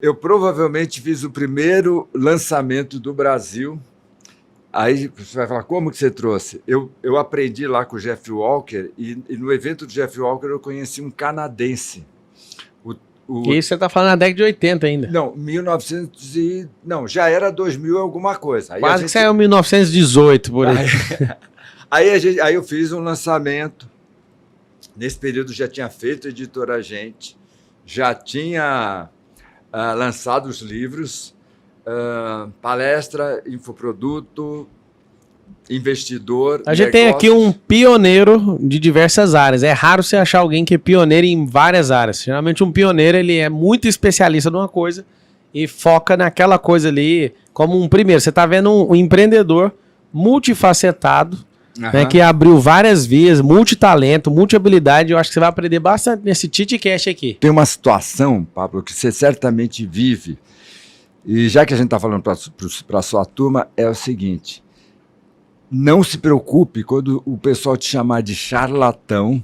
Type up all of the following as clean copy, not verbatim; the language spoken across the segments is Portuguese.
Eu provavelmente fiz o primeiro lançamento do Brasil. Aí você vai falar, como que você trouxe? Eu aprendi lá com o Jeff Walker e no evento do Jeff Walker eu conheci um canadense. O, E o, isso você tá falando na década de 80 ainda. não, 1900 e... Não, já era 2000 alguma coisa. Aí Quase que saiu em 1918, por aí. Aí eu fiz um lançamento. Nesse período já tinha feito Editora Agente, já tinha lançado os livros, palestra, infoproduto, investidor. A gente tem aqui um pioneiro de diversas áreas. É raro você achar alguém que é pioneiro em várias áreas. Geralmente um pioneiro ele é muito especialista numa coisa e foca naquela coisa ali como um primeiro. Você está vendo um empreendedor multifacetado, né, que abriu várias vias, multitalento, multi-habilidade. Eu acho que você vai aprender bastante nesse TitiCast aqui. Tem uma situação, Pablo, que você certamente vive, e já que a gente está falando para a sua turma, é o seguinte: não se preocupe quando o pessoal te chamar de charlatão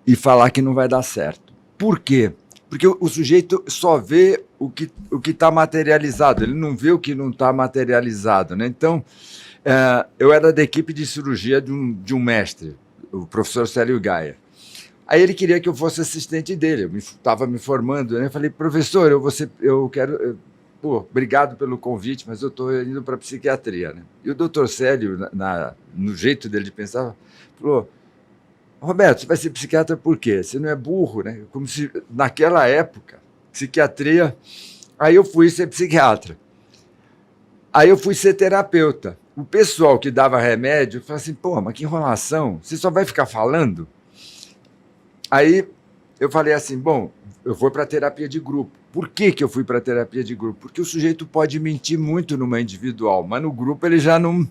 e falar que não vai dar certo. Por quê? Porque o sujeito só vê o que está materializado, ele não vê o que não está materializado, né? Então, eu era da equipe de cirurgia de um mestre, o professor Célio Gaia. Aí ele queria que eu fosse assistente dele, eu estava me formando, né? Eu falei, professor, eu quero... Pô, obrigado pelo convite, mas eu estou indo para a psiquiatria, né? E o doutor Célio, no jeito dele de pensar, falou, Roberto, você vai ser psiquiatra por quê? Você não é burro, né? Como se, naquela época, psiquiatria... Aí eu fui ser psiquiatra. Aí eu fui ser terapeuta. O pessoal que dava remédio falou assim, pô, mas que enrolação, você só vai ficar falando? Aí eu falei assim, bom, eu vou para a terapia de grupo. Por que eu fui para a terapia de grupo? Porque o sujeito pode mentir muito numa individual, mas no grupo ele já não...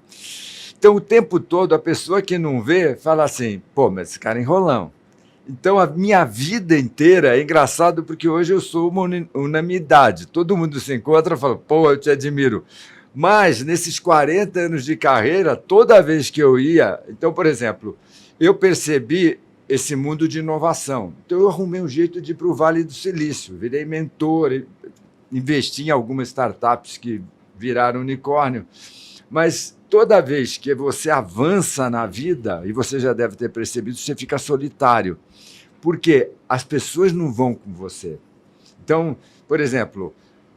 Então, o tempo todo, a pessoa que não vê fala assim, pô, mas esse cara é enrolão. Então, a minha vida inteira é engraçado porque hoje eu sou uma unanimidade. Todo mundo se encontra e fala, pô, eu te admiro. Mas, nesses 40 anos de carreira, toda vez que eu ia... Então, por exemplo, eu percebi esse mundo de inovação. Então, eu arrumei um jeito de ir para o Vale do Silício. Virei mentor, investi em algumas startups que viraram unicórnio. Mas toda vez que você avança na vida, e você já deve ter percebido, você fica solitário. Porque as pessoas não vão com você. Então, por exemplo...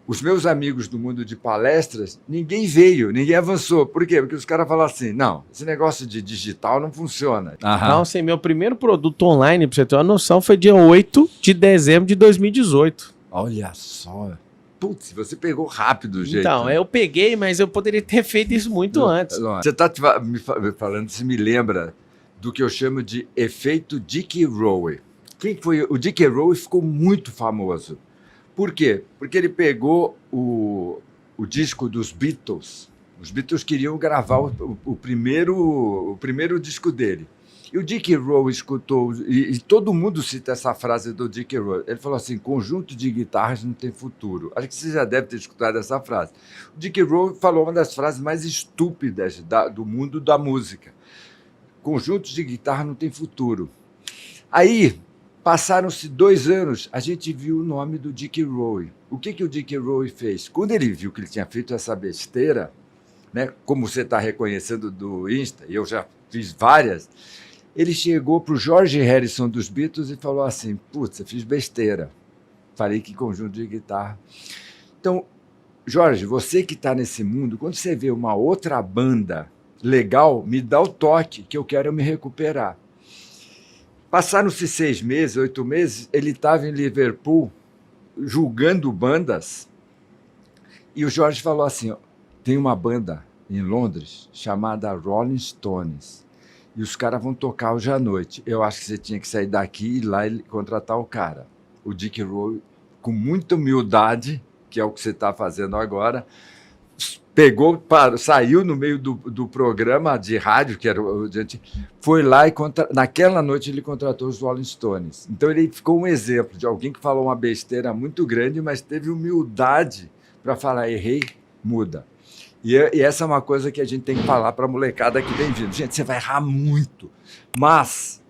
Os meus amigos do mundo de palestras, ninguém veio, ninguém avançou. Por quê? Porque os caras falam assim, não, esse negócio de digital não funciona. Não, assim, meu primeiro produto online, pra você ter uma noção, foi dia 8 de dezembro de 2018. Olha só. Putz, você pegou rápido o jeito. Então, eu peguei, mas eu poderia ter feito isso muito antes. Você está me falando, você me lembra do que eu chamo de efeito Dick Rowe. Quem foi? O Dick Rowe ficou muito famoso. Por quê? Porque ele pegou o disco dos Beatles. Os Beatles queriam gravar o primeiro disco dele. E o Dick Rowe escutou, e todo mundo cita essa frase do Dick Rowe. Ele falou assim, conjunto de guitarras não tem futuro. Acho que você já deve ter escutado essa frase. O Dick Rowe falou uma das frases mais estúpidas do mundo da música. Conjuntos de guitarra não tem futuro. Aí... Passaram-se 2 anos, a gente viu o nome do Dick Rowe. O que o Dick Rowe fez? Quando ele viu que ele tinha feito essa besteira, né, como você está reconhecendo do Insta, e eu já fiz várias, ele chegou para o George Harrison dos Beatles e falou assim, putz, eu fiz besteira. Falei que conjunto de guitarra. Então, Jorge, você que está nesse mundo, quando você vê uma outra banda legal, me dá o toque, que eu quero me recuperar. Passaram-se 6 meses, 8 meses, ele estava em Liverpool julgando bandas e o Jorge falou assim, ó, tem uma banda em Londres chamada Rolling Stones e os caras vão tocar hoje à noite. Eu acho que você tinha que sair daqui e ir lá e contratar o cara. O Dick Rowe, com muita humildade, que é o que você está fazendo agora, saiu no meio do programa de rádio, que era foi lá e naquela noite ele contratou os Rolling Stones. Então ele ficou um exemplo de alguém que falou uma besteira muito grande, mas teve humildade para falar, errei, muda. E essa é uma coisa que a gente tem que falar para a molecada que vem vindo. Gente, você vai errar muito, mas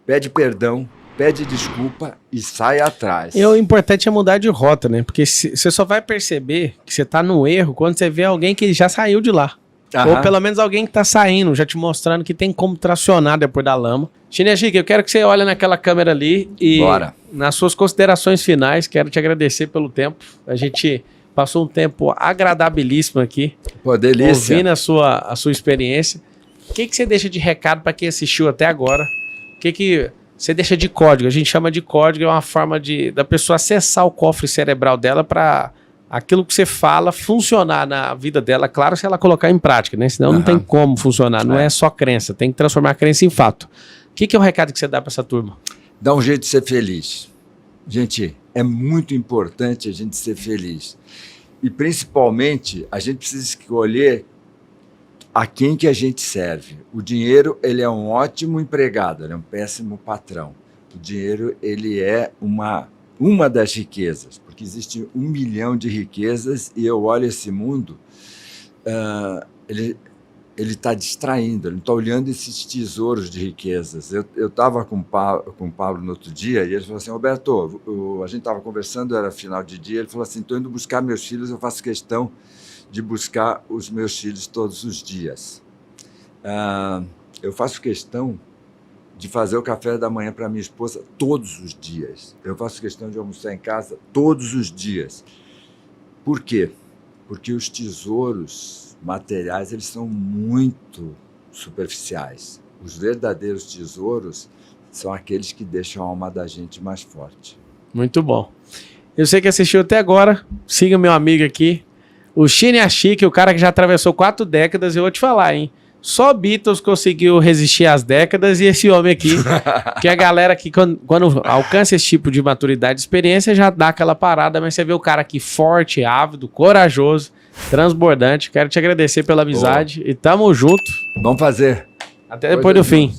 pede perdão, pede desculpa e sai atrás. E o importante é mudar de rota, né? Porque você só vai perceber que você tá no erro quando você vê alguém que já saiu de lá. Aham. Ou pelo menos alguém que tá saindo, já te mostrando que tem como tracionar depois da lama. Chinechique, eu quero que você olhe naquela câmera ali e Bora. nas suas considerações finais, quero te agradecer pelo tempo. A gente passou um tempo agradabilíssimo aqui, Pô, delícia. ouvindo a sua experiência. O que você deixa de recado para quem assistiu até agora? O que você deixa de código? A gente chama de código, é uma forma da pessoa acessar o cofre cerebral dela para aquilo que você fala funcionar na vida dela, claro, se ela colocar em prática, né? Senão não tem como funcionar, não é só crença, tem que transformar a crença em fato. O que é o recado que você dá para essa turma? Dá um jeito de ser feliz. Gente, é muito importante a gente ser feliz. E principalmente, a gente precisa escolher a quem que a gente serve. O dinheiro, ele é um ótimo empregado, ele é um péssimo patrão. O dinheiro, ele é uma das riquezas, porque existe 1 milhão de riquezas e eu olho esse mundo, ele está distraindo, ele não está olhando esses tesouros de riquezas. Eu estava com o Pablo no outro dia e ele falou assim, Roberto, a gente estava conversando, era final de dia, ele falou assim, estou indo buscar meus filhos, eu faço questão de buscar os meus filhos todos os dias. Eu faço questão de fazer o café da manhã para minha esposa todos os dias. Eu faço questão de almoçar em casa todos os dias. Por quê? Porque os tesouros materiais, eles são muito superficiais. Os verdadeiros tesouros são aqueles que deixam a alma da gente mais forte. Muito bom. Eu sei que assistiu até agora, siga meu amigo aqui, o Chinechique, o cara que já atravessou 4 décadas, eu vou te falar, hein? Só Beatles conseguiu resistir às décadas e esse homem aqui, que a galera que quando alcança esse tipo de maturidade e experiência já dá aquela parada, mas você vê o cara aqui forte, ávido, corajoso, transbordante. Quero te agradecer pela amizade e tamo junto. Vamos fazer. Até depois do fim.